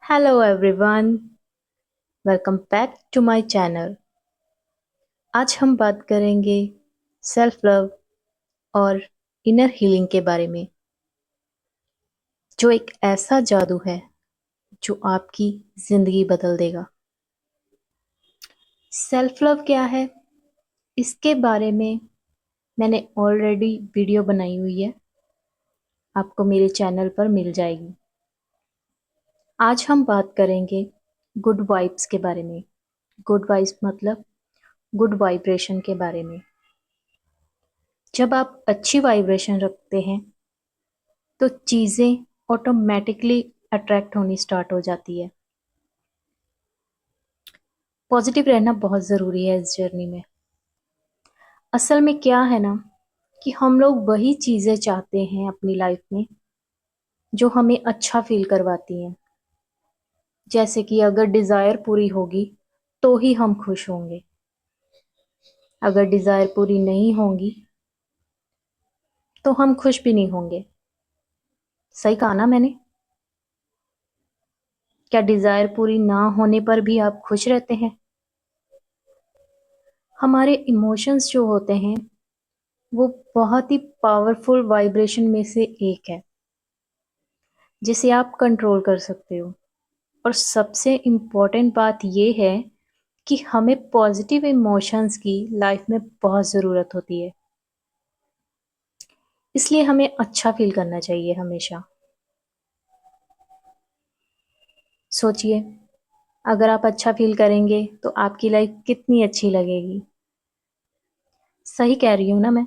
Hello everyone, welcome back to my channel. आज हम बात करेंगे सेल्फ लव और इनर हीलिंग के बारे में, जो एक ऐसा जादू है जो आपकी ज़िंदगी बदल देगा। सेल्फ लव क्या है, इसके बारे में मैंने ऑलरेडी वीडियो बनाई हुई है, आपको मेरे चैनल पर मिल जाएगी। आज हम बात करेंगे गुड वाइब्स के बारे में। गुड वाइब्स मतलब गुड वाइब्रेशन के बारे में। जब आप अच्छी वाइब्रेशन रखते हैं तो चीज़ें ऑटोमेटिकली अट्रैक्ट होनी स्टार्ट हो जाती है। पॉजिटिव रहना बहुत ज़रूरी है इस जर्नी में। असल में क्या है ना, कि हम लोग वही चीज़ें चाहते हैं अपनी लाइफ में जो हमें अच्छा फील करवाती हैं। जैसे कि अगर डिज़ायर पूरी होगी तो ही हम खुश होंगे, अगर डिज़ायर पूरी नहीं होगी तो हम खुश भी नहीं होंगे। सही कहा ना मैंने? क्या डिज़ायर पूरी ना होने पर भी आप खुश रहते हैं? हमारे इमोशंस जो होते हैं वो बहुत ही पावरफुल वाइब्रेशन में से एक है, जिसे आप कंट्रोल कर सकते हो। और सबसे इम्पोर्टेंट बात ये है कि हमें पॉजिटिव इमोशंस की लाइफ में बहुत ज़रूरत होती है, इसलिए हमें अच्छा फील करना चाहिए हमेशा। सोचिए, अगर आप अच्छा फील करेंगे तो आपकी लाइफ कितनी अच्छी लगेगी। सही कह रही हूँ ना मैं?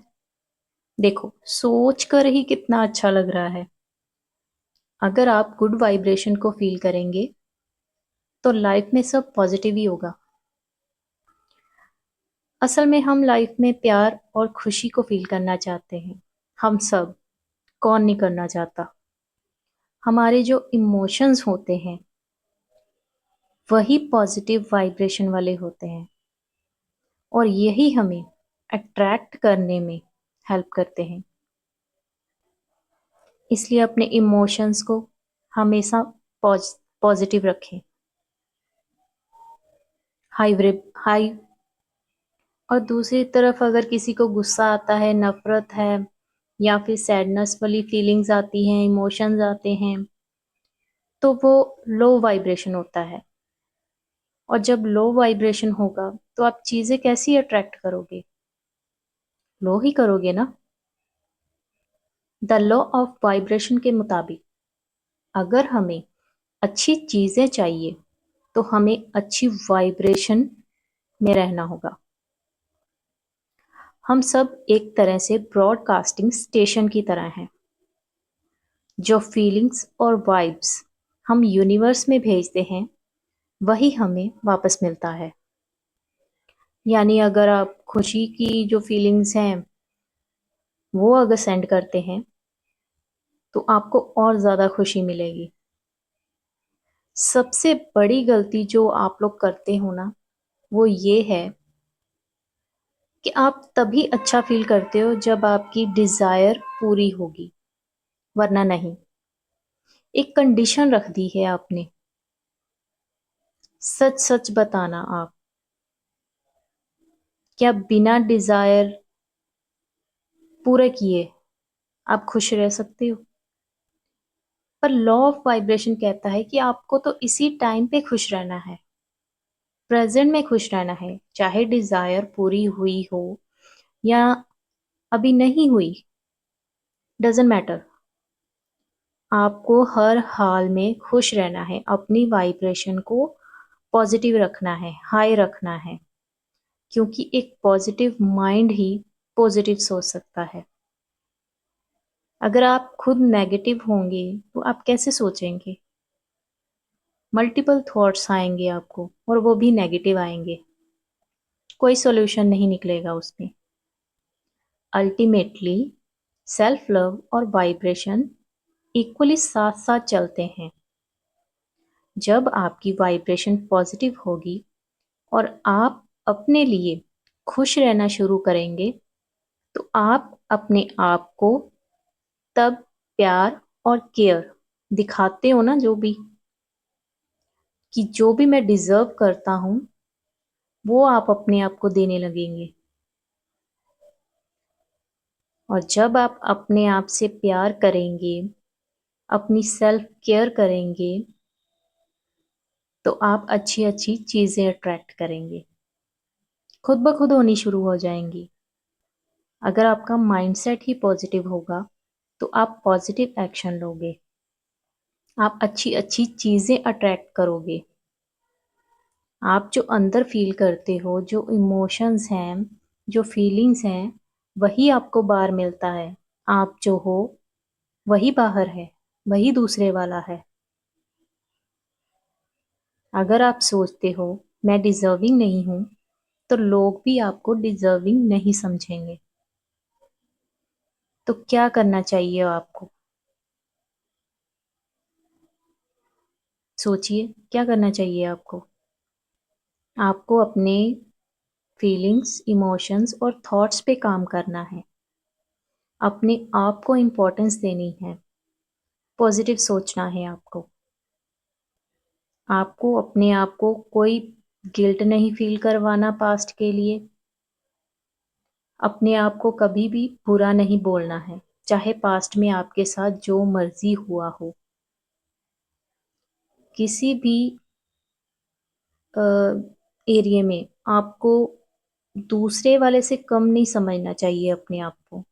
देखो, सोच कर ही कितना अच्छा लग रहा है। अगर आप गुड वाइब्रेशन को फील करेंगे तो लाइफ में सब पॉजिटिव ही होगा। असल में हम लाइफ में प्यार और खुशी को फील करना चाहते हैं। हम सब, कौन नहीं करना चाहता। हमारे जो इमोशंस होते हैं वही पॉजिटिव वाइब्रेशन वाले होते हैं, और यही हमें अट्रैक्ट करने में हेल्प करते हैं। इसलिए अपने इमोशंस को हमेशा पॉजिटिव रखें। हाई। और दूसरी तरफ अगर किसी को गुस्सा आता है, नफरत है, या फिर सैडनेस वाली फीलिंग्स आती हैं, इमोशंस आते हैं, तो वो लो वाइब्रेशन होता है। और जब लो वाइब्रेशन होगा तो आप चीज़ें कैसी अट्रैक्ट करोगे? लो ही करोगे ना। द लॉ ऑफ वाइब्रेशन के मुताबिक अगर हमें अच्छी चीज़ें चाहिए तो हमें अच्छी वाइब्रेशन में रहना होगा। हम सब एक तरह से ब्रॉडकास्टिंग स्टेशन की तरह हैं। जो फीलिंग्स और वाइब्स हम यूनिवर्स में भेजते हैं वही हमें वापस मिलता है। यानी अगर आप खुशी की जो फीलिंग्स हैं वो अगर सेंड करते हैं तो आपको और ज़्यादा खुशी मिलेगी। सबसे बड़ी गलती जो आप लोग करते हो ना, वो ये है कि आप तभी अच्छा फील करते हो जब आपकी डिज़ायर पूरी होगी, वरना नहीं। एक कंडीशन रख दी है आपने। सच सच बताना आप, क्या बिना डिज़ायर पूरे किए आप खुश रह सकते हो? पर लॉ ऑफ वाइब्रेशन कहता है कि आपको तो इसी टाइम पे खुश रहना है, प्रेजेंट में खुश रहना है, चाहे डिजायर पूरी हुई हो या अभी नहीं हुई, डजेंट मैटर। आपको हर हाल में खुश रहना है, अपनी वाइब्रेशन को पॉजिटिव रखना है, हाई रखना है, क्योंकि एक पॉजिटिव माइंड ही पॉजिटिव सोच सकता है। अगर आप खुद नेगेटिव होंगे तो आप कैसे सोचेंगे? मल्टीपल थॉट्स आएंगे आपको और वो भी नेगेटिव आएंगे, कोई सॉल्यूशन नहीं निकलेगा उसमें। अल्टीमेटली सेल्फ लव और वाइब्रेशन इक्वली साथ साथ चलते हैं। जब आपकी वाइब्रेशन पॉजिटिव होगी और आप अपने लिए खुश रहना शुरू करेंगे तो आप अपने आप को तब प्यार और केयर दिखाते हो ना, जो भी, कि जो भी मैं डिजर्व करता हूं वो आप अपने आप को देने लगेंगे। और जब आप अपने आप से प्यार करेंगे, अपनी सेल्फ केयर करेंगे, तो आप अच्छी अच्छी चीजें अट्रैक्ट करेंगे, खुद ब खुद होनी शुरू हो जाएंगी। अगर आपका माइंडसेट ही पॉजिटिव होगा तो आप पॉजिटिव एक्शन लोगे, आप अच्छी अच्छी चीजें अट्रैक्ट करोगे। आप जो अंदर फील करते हो, जो इमोशंस हैं, जो फीलिंग्स हैं, वही आपको बाहर मिलता है। आप जो हो वही बाहर है, वही दूसरे वाला है। अगर आप सोचते हो मैं डिजर्विंग नहीं हूं, तो लोग भी आपको डिजर्विंग नहीं समझेंगे। तो क्या करना चाहिए आपको? सोचिए क्या करना चाहिए आपको। आपको अपने फीलिंग्स, इमोशंस और थॉट्स पे काम करना है। अपने आप को इम्पोर्टेंस देनी है। पॉजिटिव सोचना है आपको। आपको अपने आप को कोई गिल्ट नहीं फील करवाना पास्ट के लिए। अपने आप को कभी भी बुरा नहीं बोलना है, चाहे पास्ट में आपके साथ जो मर्जी हुआ हो। किसी भी एरिया में आपको दूसरे वाले से कम नहीं समझना चाहिए अपने आप को।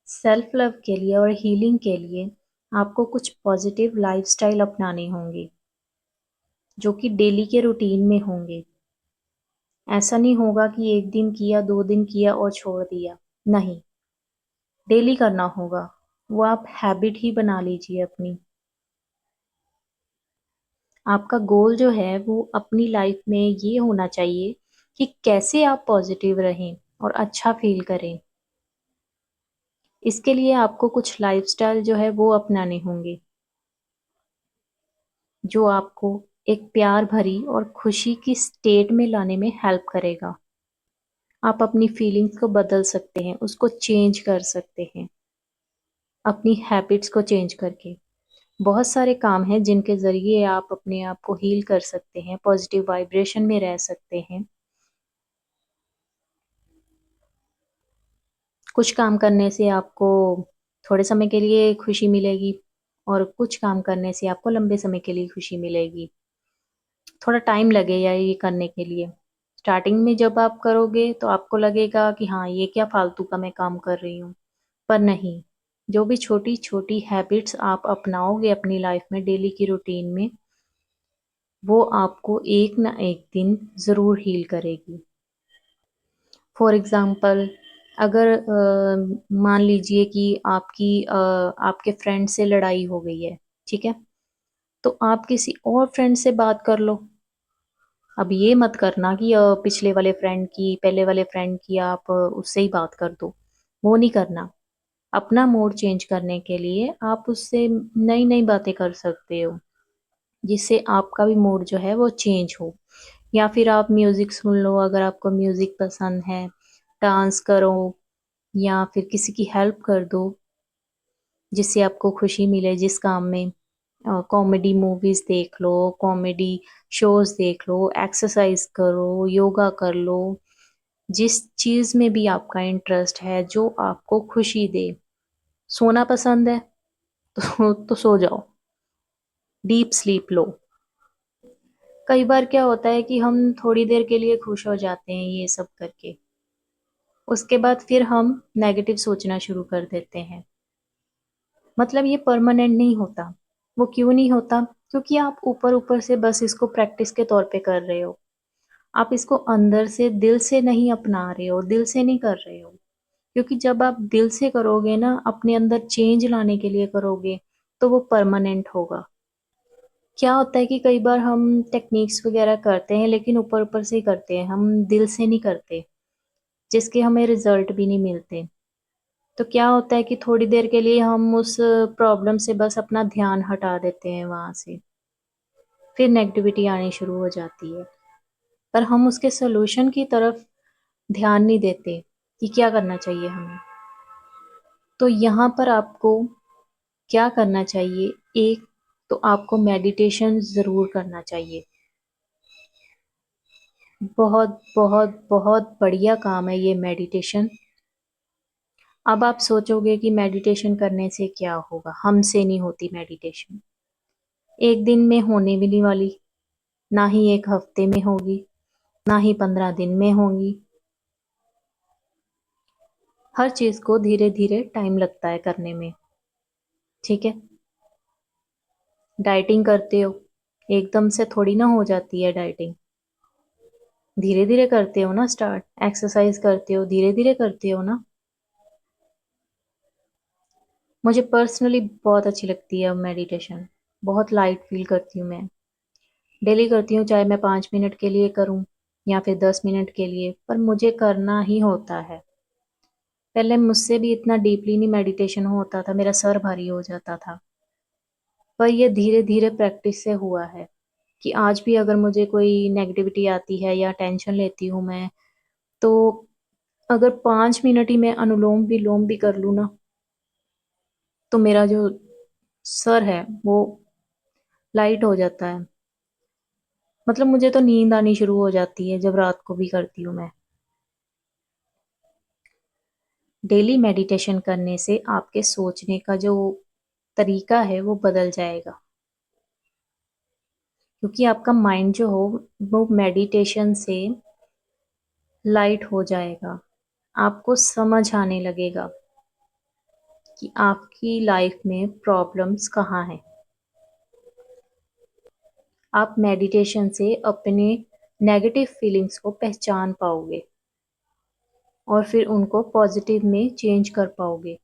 सेल्फ लव के लिए और हीलिंग के लिए आपको कुछ पॉजिटिव लाइफस्टाइल अपनाने होंगे, जो कि डेली के रूटीन में होंगे। ऐसा नहीं होगा कि एक दिन किया, 2 दिन किया और छोड़ दिया। नहीं, डेली करना होगा। वो आप हैबिट ही बना लीजिए अपनी। आपका गोल जो है वो अपनी लाइफ में ये होना चाहिए कि कैसे आप पॉजिटिव रहें और अच्छा फील करें। इसके लिए आपको कुछ लाइफस्टाइल जो है वो अपनाने होंगे, जो आपको एक प्यार भरी और खुशी की स्टेट में लाने में हेल्प करेगा। आप अपनी फीलिंग्स को बदल सकते हैं, उसको चेंज कर सकते हैं अपनी हैबिट्स को चेंज करके। बहुत सारे काम हैं जिनके ज़रिए आप अपने आप को हील कर सकते हैं, पॉजिटिव वाइब्रेशन में रह सकते हैं। कुछ काम करने से आपको थोड़े समय के लिए खुशी मिलेगी और कुछ काम करने से आपको लंबे समय के लिए खुशी मिलेगी। थोड़ा टाइम लगेगा ये करने के लिए। स्टार्टिंग में जब आप करोगे तो आपको लगेगा कि हाँ, ये क्या फालतू का मैं काम कर रही हूँ। पर नहीं, जो भी छोटी-छोटी हैबिट्स आप अपनाओगे अपनी लाइफ में, डेली की रूटीन में, वो आपको एक ना एक दिन ज़रूर हील करेगी। फॉर एग्ज़ाम्पल, अगर मान लीजिए कि आपके फ्रेंड से लड़ाई हो गई है, ठीक है? तो आप किसी और फ्रेंड से बात कर लो। अब ये मत करना कि पिछले वाले फ्रेंड की, पहले वाले फ्रेंड की आप उससे ही बात कर दो, वो नहीं करना। अपना मूड चेंज करने के लिए आप उससे नई-नई बातें कर सकते हो, जिससे आपका भी मूड जो है वो चेंज हो। या फिर आप म्यूज़िक सुन लो अगर आपको म्यूज़िक पसंद है, डांस करो या फिर किसी की हेल्प कर दो, जिससे आपको खुशी मिले जिस काम में। कॉमेडी मूवीज़ देख लो, कॉमेडी शोज़ देख लो, एक्सरसाइज़ करो, योगा कर लो, जिस चीज़ में भी आपका इंटरेस्ट है, जो आपको खुशी दे। सोना पसंद है तो सो जाओ, डीप स्लीप लो। कई बार क्या होता है कि हम थोड़ी देर के लिए खुश हो जाते हैं ये सब करके, उसके बाद फिर हम नेगेटिव सोचना शुरू कर देते हैं। मतलब ये परमानेंट नहीं होता। वो क्यों नहीं होता? क्योंकि आप ऊपर-ऊपर से बस इसको प्रैक्टिस के तौर पे कर रहे हो। आप इसको अंदर से, दिल से नहीं अपना रहे हो, दिल से नहीं कर रहे हो। क्योंकि जब आप दिल से करोगे ना, अपने अंदर चेंज लाने के लिए करोगे, तो वो परमानेंट होगा। क्या होता है कि कई बार हम टेक्निक्स वगैरह करते हैं, लेकिन ऊपर-ऊपर से ही करते हैं, हम दिल से नहीं करते, जिसके हमें रिज़ल्ट भी नहीं मिलते। तो क्या होता है कि थोड़ी देर के लिए हम उस प्रॉब्लम से बस अपना ध्यान हटा देते हैं वहाँ से, फिर नेगेटिविटी आनी शुरू हो जाती है। पर हम उसके सॉल्यूशन की तरफ ध्यान नहीं देते कि क्या करना चाहिए हमें। तो यहाँ पर आपको क्या करना चाहिए, एक तो आपको मेडिटेशन ज़रूर करना चाहिए। बहुत बहुत बहुत बढ़िया काम है ये मेडिटेशन। अब आप सोचोगे कि मेडिटेशन करने से क्या होगा, हमसे नहीं होती मेडिटेशन। एक दिन में होने भी नहीं वाली, ना ही एक हफ्ते में होगी, ना ही 15 दिन में होगी। हर चीज़ को धीरे धीरे टाइम लगता है करने में। ठीक है, डाइटिंग करते हो, एकदम से थोड़ी ना हो जाती है डाइटिंग। धीरे धीरे करते हो ना स्टार्ट। एक्सरसाइज करते हो, धीरे धीरे करते हो ना। मुझे पर्सनली बहुत अच्छी लगती है मेडिटेशन। बहुत लाइट फील करती हूँ मैं। डेली करती हूँ, चाहे मैं 5 मिनट के लिए करूँ या फिर 10 मिनट के लिए, पर मुझे करना ही होता है। पहले मुझसे भी इतना डीपली नहीं मेडिटेशन होता था, मेरा सर भारी हो जाता था। पर ये धीरे धीरे प्रैक्टिस से हुआ है कि आज भी अगर मुझे कोई नेगेटिविटी आती है या टेंशन लेती हूँ मैं, तो अगर 5 मिनट ही मैं अनुलोम विलोम भी कर लूँ ना, तो मेरा जो सर है वो लाइट हो जाता है। मतलब मुझे तो नींद आनी शुरू हो जाती है जब रात को भी करती हूँ मैं। डेली मेडिटेशन करने से आपके सोचने का जो तरीका है वो बदल जाएगा, क्योंकि आपका माइंड जो हो वो मेडिटेशन से लाइट हो जाएगा। आपको समझ आने लगेगा कि आपकी लाइफ में प्रॉब्लम्स कहाँ हैं। आप मेडिटेशन से अपने नेगेटिव फीलिंग्स को पहचान पाओगे और फिर उनको पॉजिटिव में चेंज कर पाओगे।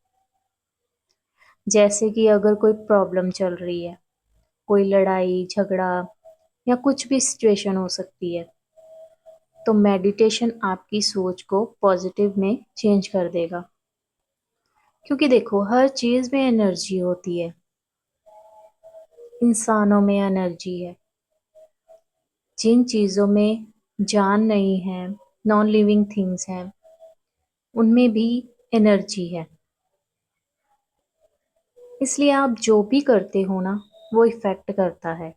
जैसे कि अगर कोई प्रॉब्लम चल रही है, कोई लड़ाई झगड़ा या कुछ भी सिचुएशन हो सकती है, तो मेडिटेशन आपकी सोच को पॉजिटिव में चेंज कर देगा। क्योंकि देखो, हर चीज़ में एनर्जी होती है। इंसानों में एनर्जी है। जिन चीज़ों में जान नहीं है, नॉन लिविंग थिंग्स हैं, उनमें भी एनर्जी है। इसलिए आप जो भी करते हो ना, वो इफ़ेक्ट करता है।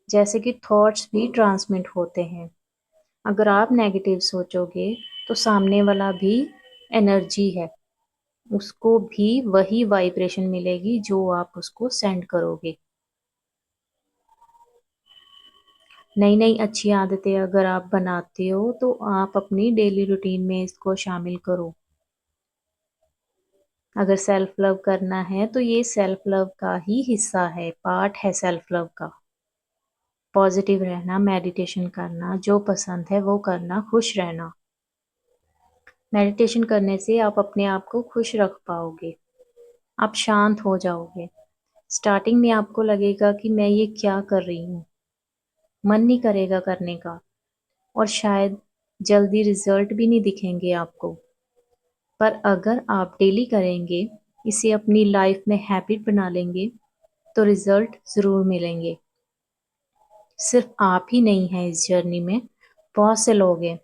जैसे कि थॉट्स भी ट्रांसमिट होते हैं। अगर आप नेगेटिव सोचोगे, तो सामने वाला भी एनर्जी है, उसको भी वही वाइब्रेशन मिलेगी जो आप उसको सेंड करोगे। नई नई अच्छी आदतें अगर आप बनाते हो, तो आप अपनी डेली रूटीन में इसको शामिल करो। अगर सेल्फ लव करना है, तो ये सेल्फ लव का ही हिस्सा है, पार्ट है सेल्फ लव का। पॉजिटिव रहना, मेडिटेशन करना, जो पसंद है वो करना, खुश रहना। मेडिटेशन करने से आप अपने आप को खुश रख पाओगे। आप शांत हो जाओगे। स्टार्टिंग में आपको लगेगा कि मैं ये क्या कर रही हूँ, मन नहीं करेगा करने का, और शायद जल्दी रिजल्ट भी नहीं दिखेंगे आपको। पर अगर आप डेली करेंगे, इसे अपनी लाइफ में हैबिट बना लेंगे, तो रिजल्ट ज़रूर मिलेंगे। सिर्फ आप ही नहीं हैं इस जर्नी में, बहुत से लोग हैं।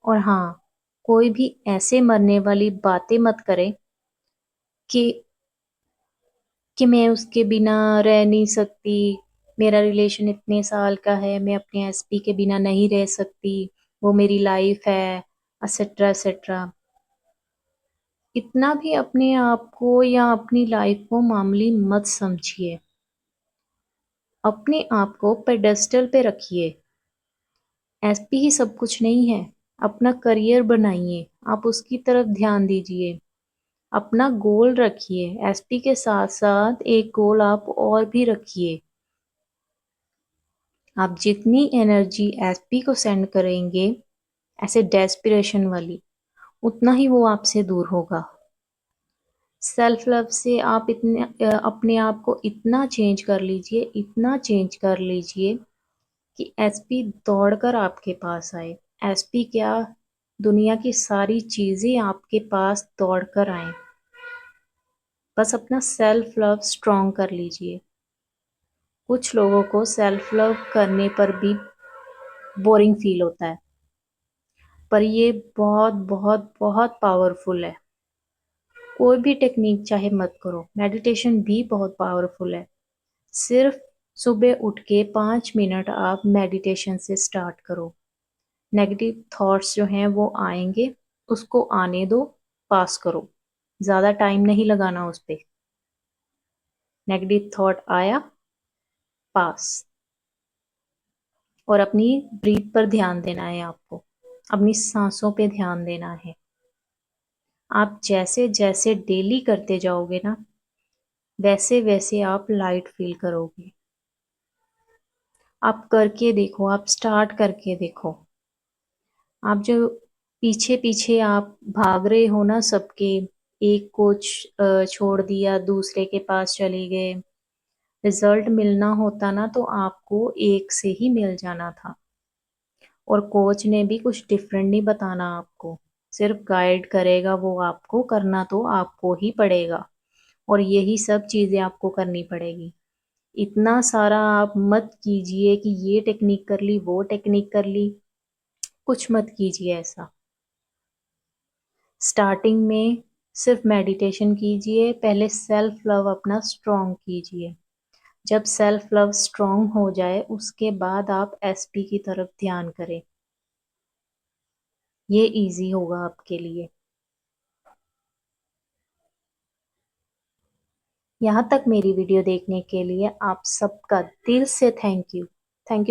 और हाँ, कोई भी ऐसे मरने वाली बातें मत करे कि मैं उसके बिना रह नहीं सकती, मेरा रिलेशन इतने साल का है, मैं अपने एसपी के बिना नहीं रह सकती, वो मेरी लाइफ है, एसेट्रा एसेट्रा। इतना भी अपने आप को या अपनी लाइफ को मामूली मत समझिए। अपने आप को पेडेस्टल पे रखिए। एसपी ही सब कुछ नहीं है। अपना करियर बनाइए, आप उसकी तरफ ध्यान दीजिए। अपना गोल रखिए, एसपी के साथ साथ एक गोल आप और भी रखिए। आप जितनी एनर्जी एसपी को सेंड करेंगे, ऐसे डेस्पिरेशन वाली, उतना ही वो आपसे दूर होगा। सेल्फ लव से आप अपने आप को इतना चेंज कर लीजिए, इतना चेंज कर लीजिए कि एसपी दौड़कर आपके पास आए। एसपी क्या, दुनिया की सारी चीजें आपके पास दौड़कर आए। बस अपना सेल्फ लव स्ट्रॉन्ग कर लीजिए। कुछ लोगों को सेल्फ लव करने पर भी बोरिंग फील होता है, पर ये बहुत बहुत बहुत पावरफुल है। कोई भी टेक्निक चाहे मत करो, मेडिटेशन भी बहुत पावरफुल है। सिर्फ सुबह उठ के 5 मिनट आप मेडिटेशन से स्टार्ट करो। नेगेटिव थॉट्स जो हैं वो आएँगे, उसको आने दो, पास करो। ज़्यादा टाइम नहीं लगाना उस पे। नेगेटिव थॉट आया, पास। और अपनी ब्रीथ पर ध्यान देना है आपको। अपनी साँसों पे ध्यान देना है। आप जैसे-जैसे डेली करते जाओगे ना, वैसे-वैसे आप लाइट फ़ील करोगे। आप करके देखो, आप स्टार्ट करके देखो। आप जो पीछे-पीछे आप भाग रहे हो ना सबके, एक को छोड़ दिया, दूसरे के पास चले गए। रिज़ल्ट मिलना होता ना तो आपको एक से ही मिल जाना था। और कोच ने भी कुछ डिफरेंट नहीं बताना आपको, सिर्फ गाइड करेगा वो आपको, करना तो आपको ही पड़ेगा और यही सब चीज़ें आपको करनी पड़ेगी। इतना सारा आप मत कीजिए कि ये टेक्निक कर ली, वो टेक्निक कर ली, कुछ मत कीजिए ऐसा। स्टार्टिंग में सिर्फ मेडिटेशन कीजिए, पहले सेल्फ लव अपना स्ट्रॉन्ग कीजिए। जब सेल्फ लव स्ट्रॉन्ग हो जाए, उसके बाद आप एसपी की तरफ ध्यान करें। ये ईज़ी होगा आपके लिए। यहाँ तक मेरी वीडियो देखने के लिए आप सबका दिल से थैंक यू। Thank you